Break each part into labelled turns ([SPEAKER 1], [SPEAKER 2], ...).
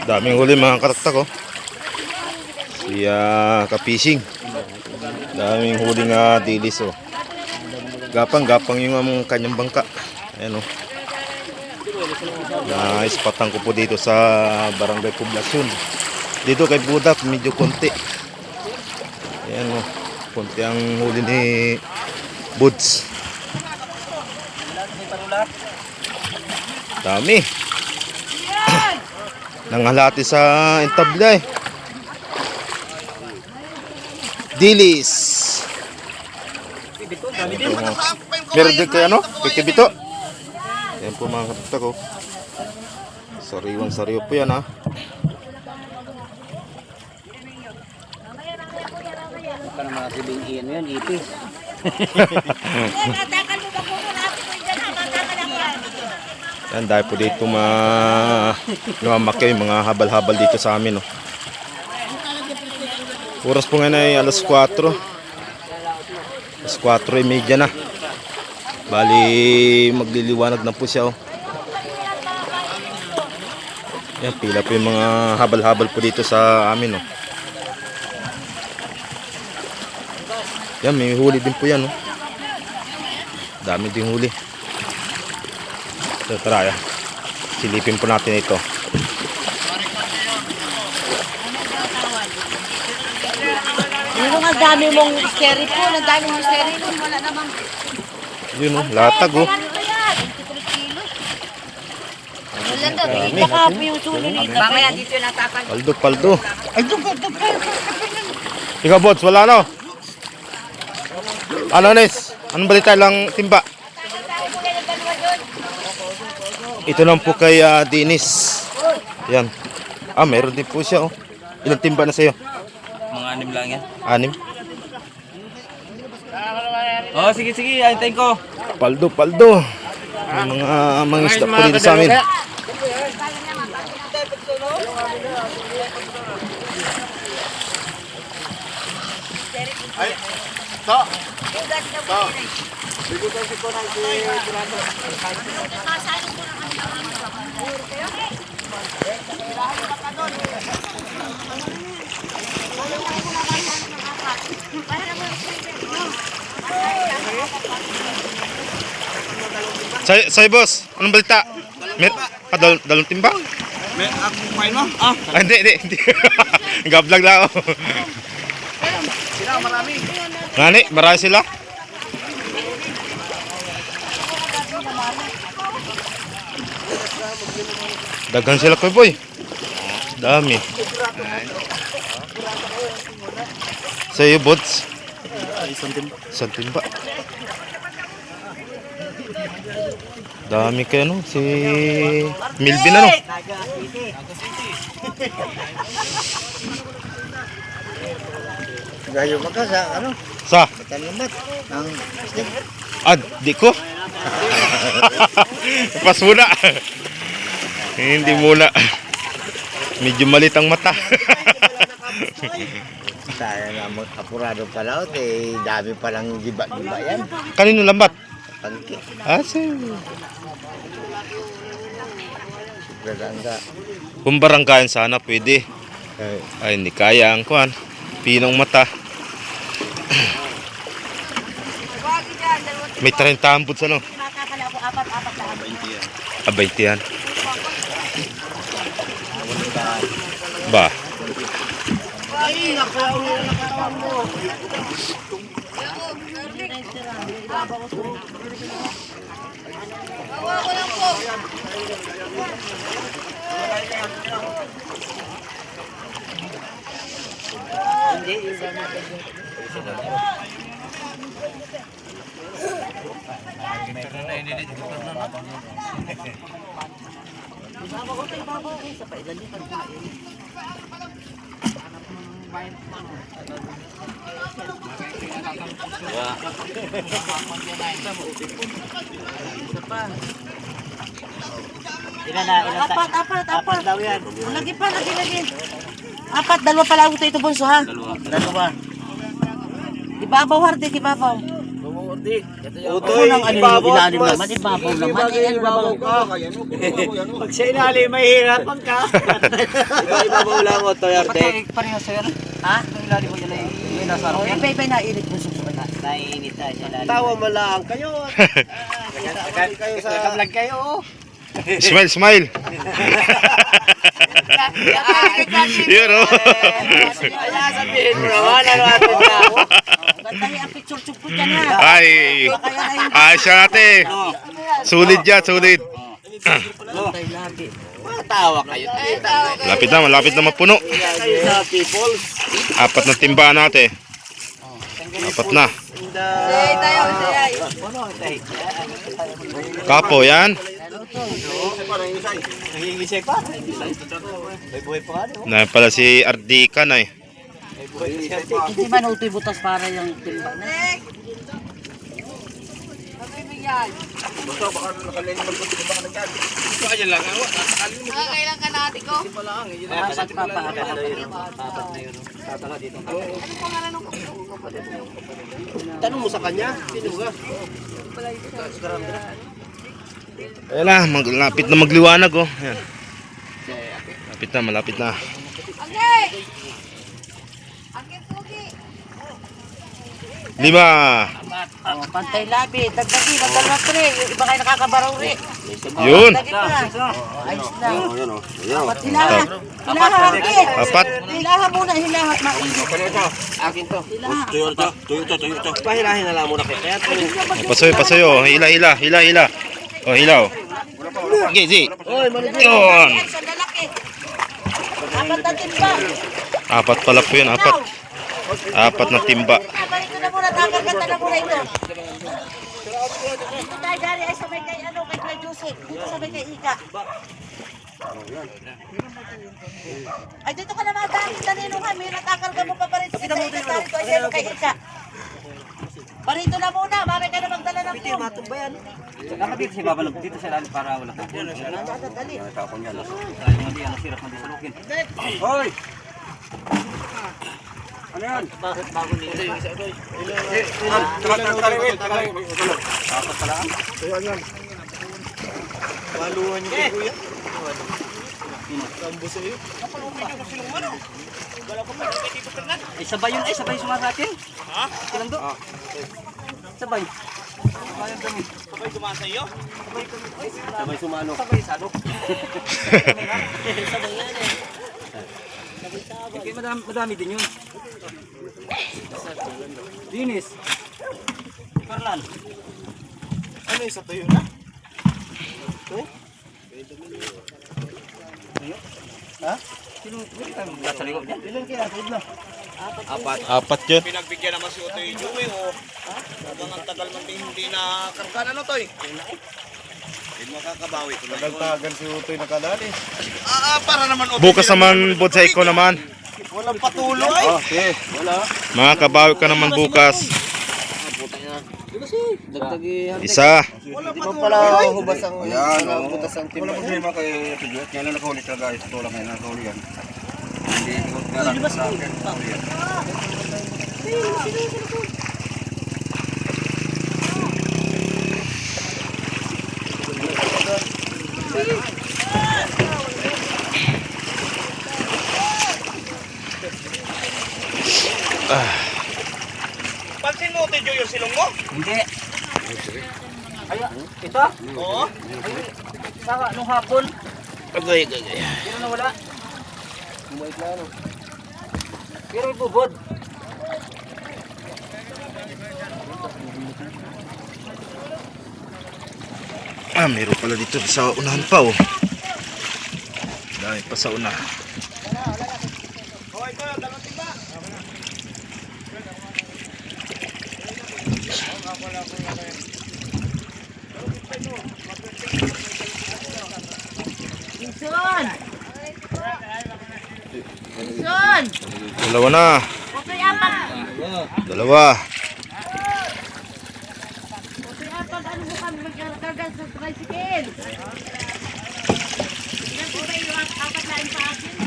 [SPEAKER 1] Daming huli mga karakta ko. Siya ka-fishing. Daming huli nga dilis oh. Gapang-gapang yung kanyang bangka. Ayan oh. Na-ispatan ko po dito sa Barangay Poblasyon. Dito kay Budak medyo konti. Ayan oh. Konti ang huli ni Buds. Dami. Nanghalati sa entabla eh. Dilis. Meron din kayo ano? Pikibito. Yan po mga kapita ko. Sariwang sariw po yan ha.
[SPEAKER 2] Para makasibing iyan yun, ipis.
[SPEAKER 1] Yan dahil po dito lumamakya yung mga habal-habal dito sa amin. Oh. Oras po ngayon ay alas 4. Alas 4:30 na. Bali magliliwanag na po siya. Oh. Yan, pila po yung mga habal-habal po dito sa amin. Oh. Yan, may huli din po yan. Oh. Dami din huli. So, tara yan. Silipin po natin ito.
[SPEAKER 3] Yung ang dami mong scary po, ang dami mong scary po, wala namang...
[SPEAKER 1] Yun oh, latag oh.
[SPEAKER 3] Baka po yung sulo nito. Mamaya dito yung natakan.
[SPEAKER 1] Paldo. Ay, doon. Ikaw, Bods, wala no? Ano, Nes? Anong balita lang timba? Ito lang po kay Dennis. Yan. Meron din po siya oh. Ilang timba na sa'yo?
[SPEAKER 2] Mga 6 lang yan.
[SPEAKER 1] 6?
[SPEAKER 2] Oh, sige, antayin ko.
[SPEAKER 1] Paldo. May mga isda po dito sa amin. Ay, to. Say boss, anong balita? Dalawang timba?
[SPEAKER 2] Ako kumain mo?
[SPEAKER 1] Hindi. Gablag lang ako.
[SPEAKER 2] Sila, marami.
[SPEAKER 1] Ngani, marami sila. Dagan sila ko boy. Dami. Sa'yo bots. Isang timba. Dami kayo no, si Milvin ano.
[SPEAKER 2] Gayo maka sa ano?
[SPEAKER 1] Sa?
[SPEAKER 2] Tanimat ang stick.
[SPEAKER 1] Di ko. Pas muna. Hindi muna. Medyo malit ang mata.
[SPEAKER 2] Saya nga mo apurado pala dami pa lang giba-giba yan.
[SPEAKER 1] Kanino lambat?
[SPEAKER 2] Pangki.
[SPEAKER 1] Sige.
[SPEAKER 2] Berangga.
[SPEAKER 1] Kung baranggayan sana pwede. Ay, hindi kaya ang kuhan. Pinong mata. May 30 ambot sa no?
[SPEAKER 3] Nakakala ko apat na
[SPEAKER 1] 20 yan. Ba?
[SPEAKER 3] Ay, nakatawan mo. Bawa ko lang po.
[SPEAKER 2] Hindi, Apat daw yan.
[SPEAKER 3] Lagi. Apat, dalawa pala ako ito bunso ha.
[SPEAKER 2] Dalawa.
[SPEAKER 3] Ibabaw hardi, ibabaw. Utoy, ilalim naman, ibabaw naman. Ibabaw ka.
[SPEAKER 2] Pag sa ilalim, mahihirapan ka. Ibabaw lang o, Toy Arte.
[SPEAKER 3] Pareho sa'yo, ha? Ang ilalim mo yun ay nasa araw. Yung bebe naiinit mo susunod na.
[SPEAKER 2] Naiinit na siya. Tawa mo lang kayo. Kayo sa... Nakablog kayo.
[SPEAKER 1] Smile, smile. Yun o.
[SPEAKER 2] Kaya sabihin mo naman, ano atin na.
[SPEAKER 3] Ganda ang picture-tube ko dyan ha.
[SPEAKER 1] Ay. Siya ate. Sulit yan, sulit.
[SPEAKER 3] Tay labi.
[SPEAKER 2] Matawa kayo.
[SPEAKER 1] Malapit na mapuno.
[SPEAKER 2] Kayo sa people.
[SPEAKER 1] 4 na timbahan natin. 4 na. Kapo yan.
[SPEAKER 2] Nangingisay pa. May buhay pa nga.
[SPEAKER 1] Na pala si Ardika na eh.
[SPEAKER 3] Hindi man utoy butas para yung timba na.
[SPEAKER 4] Kailan ka natin ko?
[SPEAKER 3] Dapat papaapat.
[SPEAKER 2] Tanong mo sa kanya. Sino ka?
[SPEAKER 1] Ayan na, malapit na magliwanag oh. Ayan. Malapit na.
[SPEAKER 4] Okay! Akin pugi!
[SPEAKER 1] 5.
[SPEAKER 3] Oh, pantay labi, dagdagi, nagdalawang tre. Yung iba kayo nakakabaraw rin.
[SPEAKER 1] Yun.
[SPEAKER 3] Dagdagi pa. Ayos na. Apat hilahat. Hilahat eh.
[SPEAKER 1] 4.
[SPEAKER 3] Hilahat muna, hilahat mainit.
[SPEAKER 2] Akin to.
[SPEAKER 3] Hilahat.
[SPEAKER 2] Tuyo. Pahilahin na lang muna kita.
[SPEAKER 1] Pasoy oh. Hila. Oh, hilaw. Okay, si. Yun.
[SPEAKER 3] Ay, sa lalaki. Apat na timba.
[SPEAKER 1] 4 pala po yun, 4. 4 na timba.
[SPEAKER 3] Ito na muna, takargata na muna ito. Dito tayo dari ay sabay kay ano, kay Kuya Joseph. Dito sabay kay Ika. Ay, dito ka naman dahil tanino ka. May natakarga mo pa rito. Kita mo dito ay kay Ika. Parito na muna, mara ka na magdala ng phone.
[SPEAKER 2] Matumbayan.
[SPEAKER 5] Dapat dito siya babalog dito sa lalim para wala kang puno.
[SPEAKER 3] Dali.
[SPEAKER 5] Tapon niya. Dahil hindi ang sirap ng disalukin. Hoy! Ano yan?
[SPEAKER 2] Bakit bago nito yung isa ito?
[SPEAKER 5] Dapat pala.
[SPEAKER 2] Waluhan niyo kay kuya. Tambo sa iyo.
[SPEAKER 5] Ay sabay yun, ay sabay sumasa atin. Ha? Silang do. Sabay.
[SPEAKER 2] Sabay sumasa iyo? Sabay sumano.
[SPEAKER 5] Sabay salok.
[SPEAKER 3] Sabay yan eh.
[SPEAKER 5] Okay, madami din yun. Dinis. Karlan.
[SPEAKER 2] Ano isa to yun? Ha?
[SPEAKER 5] Sino nasa likod niya?
[SPEAKER 2] Ilan kaya? Tignan.
[SPEAKER 1] 4 yun.
[SPEAKER 6] Pinagbigyan naman si Utoy Joey o hanggang ang tagal man din hindi na kargan ano Toy? Hindi makakabawi ko na yun.
[SPEAKER 2] Tagal si Utoy nakadali.
[SPEAKER 6] Para naman Utoy.
[SPEAKER 1] Bukas naman, botsay ko naman.
[SPEAKER 6] Walang patuloy.
[SPEAKER 2] Okay, wala.
[SPEAKER 1] Makakabawi ka naman bukas. Isa.
[SPEAKER 2] Di ba pala hubas ang butas ang timba?
[SPEAKER 7] Wala problema kay Tibet. Kaya lang nakahuli ka guys. Ito lang ngayon nakahuli yan. Hindi ikot nga lang sa akin. Nakahuli yan.
[SPEAKER 6] Pansin mo Utoy Joey yung silong mo?
[SPEAKER 5] Hindi. Ay, ito?
[SPEAKER 6] Oo.
[SPEAKER 5] Saka nung hapon.
[SPEAKER 1] Agay.
[SPEAKER 5] Pero nawala. Pero ibubod.
[SPEAKER 1] Meron pala dito sa unahan pa oh. Dami pa sa una.
[SPEAKER 3] Son! Son!
[SPEAKER 1] Dalawa na.
[SPEAKER 3] Okay, apat.
[SPEAKER 1] Dalawa.
[SPEAKER 3] Okay, apat. Ano mo kami magkarga sa tricycle? Ilan po ba yung apat na sa akin?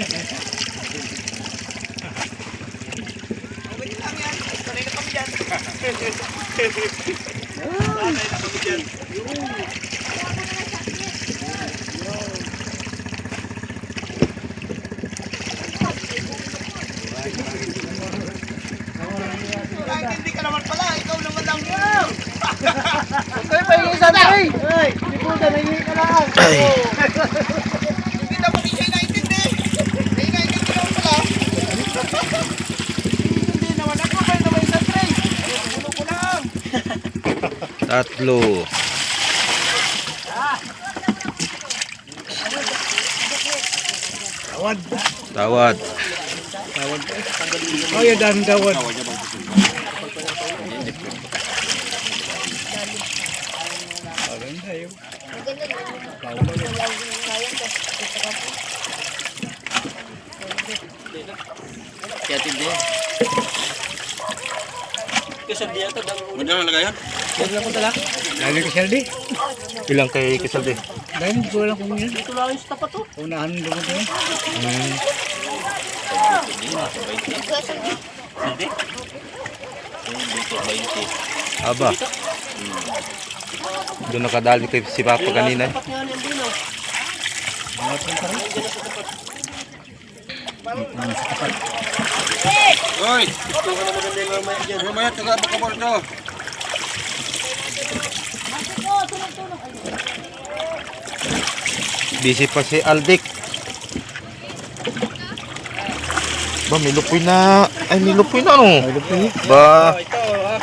[SPEAKER 6] Kahit hindi ka naman pala, ikaw naman lang yun. Hindi naman siya naintindi. Hindi naintindi naman pala. Hindi naman ako, may naman isang tray. Puno ko lang.
[SPEAKER 1] Tatlo. Tawad.
[SPEAKER 2] Oh, yung daming tawad.
[SPEAKER 7] Muna lang lagayan.
[SPEAKER 2] Lagi ka Shelby.
[SPEAKER 1] Ilang kay Kisalde?
[SPEAKER 2] Dahil hindi ko alam kung yun. Dito lang yung tapat to. Unahan mo doon yun.
[SPEAKER 1] Aba. Doon nakadali kay si Papa kanina.
[SPEAKER 7] Hoy! Mamaya, taga baka mo ito.
[SPEAKER 1] Busy pa si Aldic. Ba, may lupoy na. Ay, may lupoy na, no? Ba,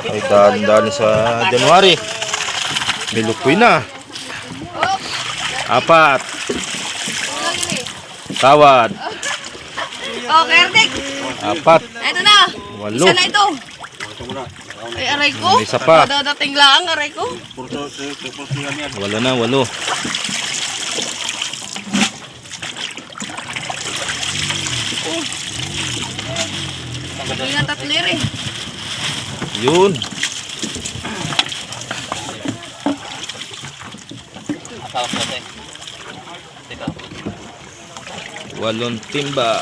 [SPEAKER 1] ay, daan sa January. May lupoy na. 4. Tawad.
[SPEAKER 4] Oh, Kerdik.
[SPEAKER 1] 4.
[SPEAKER 4] Ito na.
[SPEAKER 1] 8.
[SPEAKER 4] Isa na ito. Ay, aray ko.
[SPEAKER 1] May isa pa.
[SPEAKER 4] Dadating lang, aray ko.
[SPEAKER 1] Wala na, 8.
[SPEAKER 4] Hindi na tatlir eh.
[SPEAKER 1] Yun. Walong timba.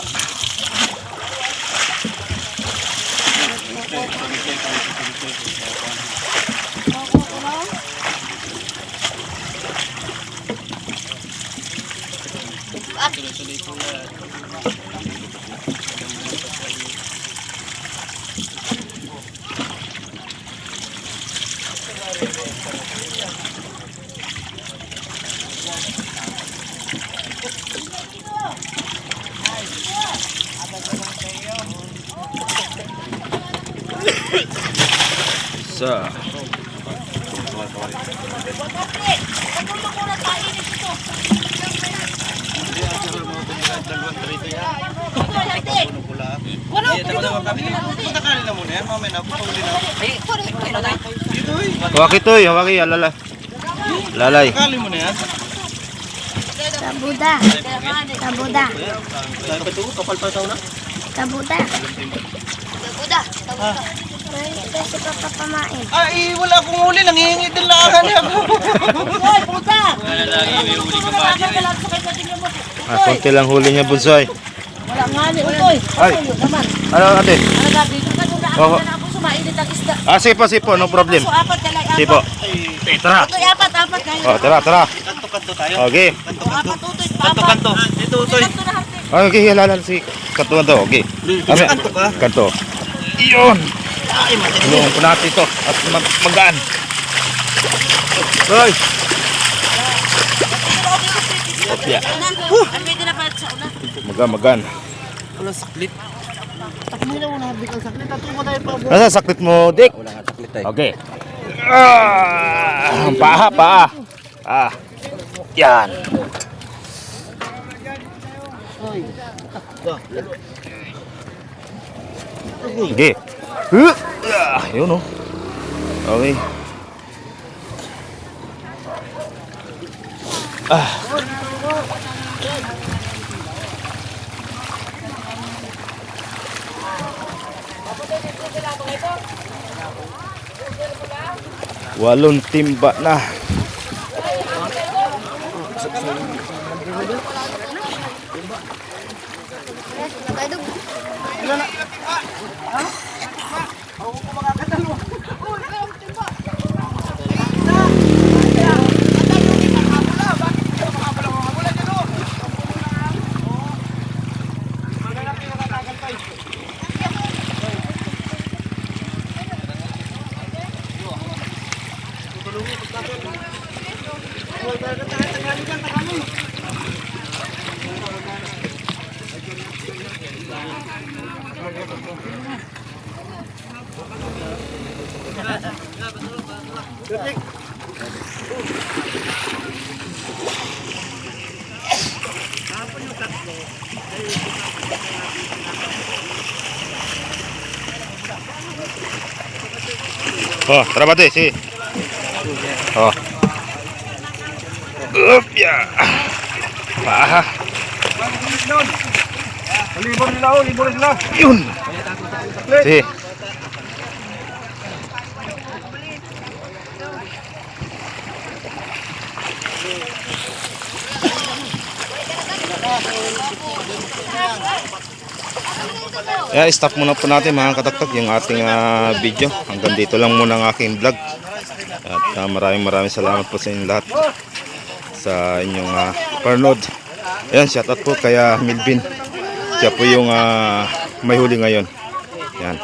[SPEAKER 1] Sa hawaki to, hawaki, alala. Lalay.
[SPEAKER 8] Tabuda. Tabuda. Tabuda.
[SPEAKER 4] Tabuda.
[SPEAKER 8] Kasi papa pamain.
[SPEAKER 6] Ay, wala akong huli. Nangihingi din lang ako.
[SPEAKER 3] Hoy, puta!
[SPEAKER 1] Konti lang huli niya, Bunsoy.
[SPEAKER 3] Wala nga ni Utoy.
[SPEAKER 1] Ay.
[SPEAKER 3] Naman.
[SPEAKER 1] Ano, ate?
[SPEAKER 3] Ano gagawin ko?
[SPEAKER 1] Oo.
[SPEAKER 3] Ano ako sumainit ang isda.
[SPEAKER 1] Sige po, no problem.
[SPEAKER 3] So, apat ka lang.
[SPEAKER 1] Sige po. Tara.
[SPEAKER 3] Utoy, apat na.
[SPEAKER 1] Oh, tara.
[SPEAKER 6] Kanto-kanto tayo.
[SPEAKER 1] Okay.
[SPEAKER 3] Apat, Utoy.
[SPEAKER 6] Kanto-kanto. Dito, Utoy.
[SPEAKER 3] Kanto na harte.
[SPEAKER 1] Okay, halala si kantuan to. Okay.
[SPEAKER 6] Kanto ka.
[SPEAKER 1] Kanto. Iyon. Tulungan po natin ito at magaan. Hoy. Yeah.
[SPEAKER 3] Ano pwede na pa sa una?
[SPEAKER 1] Magaan.
[SPEAKER 6] Walang saklit.
[SPEAKER 3] Takmina mo na habig ang saklit. At mo tayo pa.
[SPEAKER 1] Nasa saklit mo, Dick?
[SPEAKER 6] Wala nga saklit tayo.
[SPEAKER 1] Okay. Paa. Yan. Sige. Yun, oh. Okay. Walong timba na.
[SPEAKER 4] Nagkadog.
[SPEAKER 1] Oh, tara bate, si. Oh. Up, ya. Ah,
[SPEAKER 7] Libur nila, oh, libur nila.
[SPEAKER 1] yun. Si. Yeah, stop muna po natin mga kataktak yung ating video. Hanggang dito lang muna ang aking vlog. At maraming salamat po sa inyong lahat sa inyong panonood. Ayan, shoutout po kaya Milvin. Siya po yung may huli ngayon. Yan.